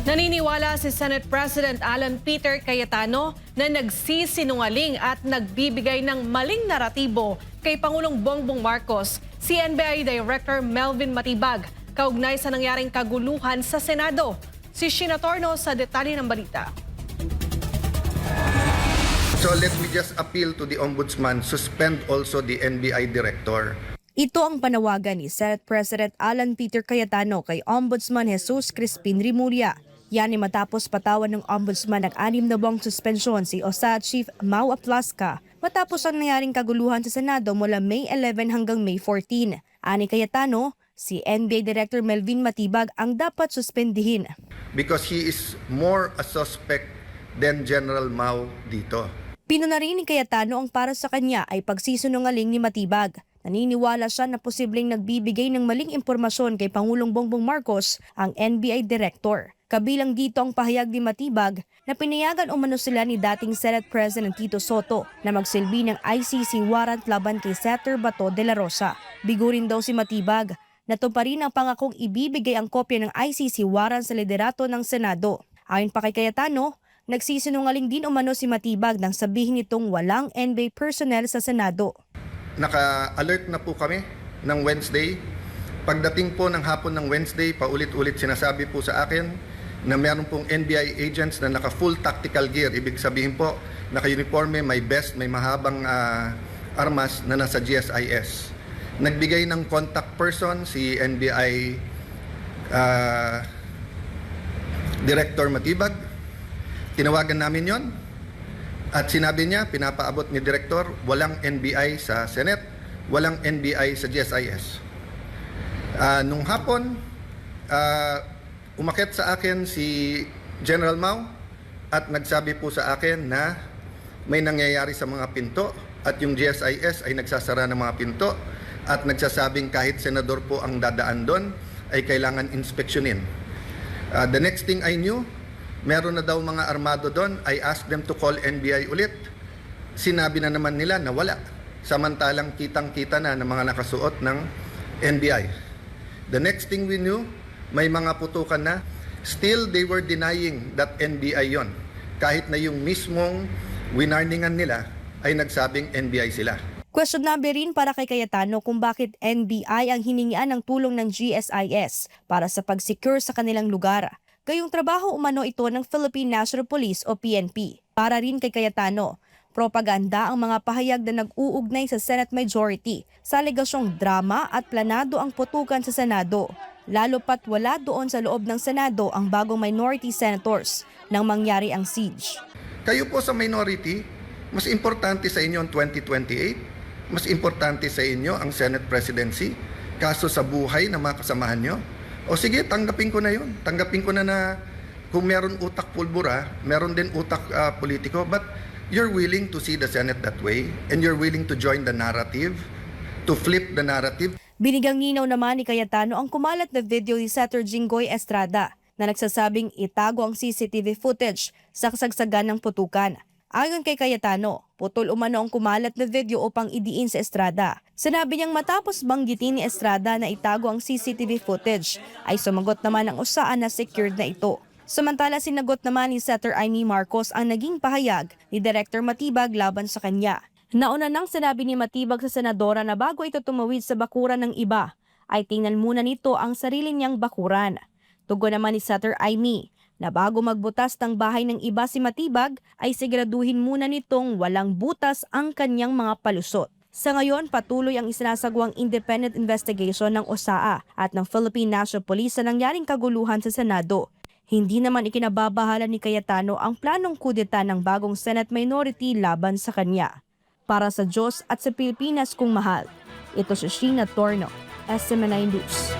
Naniniwala si Senate President Alan Peter Cayetano na nagsisinungaling at nagbibigay ng maling naratibo kay Pangulong Bongbong Marcos, si NBI Director Melvin Matibag, kaugnay sa nangyaring kaguluhan sa Senado. Si Sheena Torno sa detalye ng balita. So let me just appeal to the Ombudsman, suspend also the NBI Director. Ito ang panawagan ni Senate President Alan Peter Cayetano kay Ombudsman Jesus Crispin Rimulya. Yan ay matapos patawan ng Ombudsman ng 6 na buwang suspensyon si OSA Chief Mau Aplasca matapos ang nangyaring kaguluhan sa Senado mula May 11 hanggang May 14. Ani Cayetano, si NBI Director Melvin Matibag ang dapat suspendihin. Because he is more a suspect than General Mau dito. Pinuna rin ni Cayetano ang para sa kanya ay pagsisinungaling ni Matibag. Naniniwala siya na posibleng nagbibigay ng maling impormasyon kay Pangulong Bongbong Marcos ang NBI Director. Kabilang dito ang pahayag ni Matibag na pinayagan umano sila ni dating Senate President Tito Soto na magsilbi ng ICC warrant laban kay Senator Bato de la Rosa. Bigo rin daw si Matibag na tuparin ang pangakong ibibigay ang kopya ng ICC warrant sa liderato ng Senado. Ayon pa kay Cayetano, nagsisinungaling din umano si Matibag nang sabihin nitong walang NBI personnel sa Senado. Naka-alert na po kami ng Wednesday. Pagdating po ng hapon ng Wednesday, paulit-ulit sinasabi po sa akin na meron pong NBI agents na naka-full tactical gear. Ibig sabihin po, naka-uniforme, may vest, may mahabang armas na nasa GSIS. Nagbigay ng contact person si NBI Director Matibag. Tinawagan namin yon. At sinabi niya, pinapaabot ni Director, walang NBI sa Senate, walang NBI sa GSIS. Nung hapon, umakyat sa akin si General Mau at nagsabi po sa akin na may nangyayari sa mga pinto at yung GSIS ay nagsasara ng mga pinto at nagsasabing kahit senador po ang dadaan doon ay kailangan inspeksyonin. The next thing I knew, meron na daw mga armado doon. I asked them to call NBI ulit. Sinabi na naman nila na wala. Samantalang kitang-kita na ng mga nakasuot ng NBI. The next thing we knew, may mga putukan na. Still, they were denying that NBI yon. Kahit na yung mismong winarningan nila ay nagsabing NBI sila. Question number rin para kay Cayetano kung bakit NBI ang hiningian ng tulong ng GSIS para sa pag-secure sa kanilang lugar. Gayong trabaho umano ito ng Philippine National Police o PNP. Para rin kay Cayetano, propaganda ang mga pahayag na nag-uugnay sa Senate Majority sa alegasyong drama at planado ang putukan sa Senado. Lalo pat wala doon sa loob ng Senado ang bagong minority senators nang mangyari ang siege. Kayo po sa minority, mas importante sa inyo ang 2028, mas importante sa inyo ang Senate presidency, kaso sa buhay ng mga kasamahan nyo. O sige, tanggapin ko na yun. Tanggapin ko na kung meron utak pulbura, meron din utak politiko. But you're willing to see the Senate that way and you're willing to join the narrative, to flip the narrative. Binigang ninaw naman ni Cayetano ang kumalat na video ni Senator Jinggoy Estrada na nagsasabing itago ang CCTV footage sa kasagsagan ng putukan. Ayon kay Cayetano, putol umano ang kumalat na video upang idiin sa Estrada. Sinabi niyang matapos banggitin ni Estrada na itago ang CCTV footage, ay sumagot naman ang usaan na secured na ito. Samantala sinagot naman ni Senator Amy Marcos ang naging pahayag ni Director Matibag laban sa kanya. Nauna nang sinabi ni Matibag sa senadora na bago ito tumawid sa bakuran ng iba, ay tingnan muna nito ang sarili niyang bakuran. Tugon naman ni Senator Amy na bago magbutas ng bahay ng iba si Matibag ay siguraduhin muna nitong walang butas ang kanyang mga palusot. Sa ngayon, patuloy ang isinasagawang independent investigation ng OSAA at ng Philippine National Police sa nangyaring kaguluhan sa Senado. Hindi naman ikinababahala ni Cayetano ang planong kudeta ng bagong Senate minority laban sa kanya. Para sa Diyos at sa Pilipinas kung mahal, ito si Sheena Torno, SMNI News.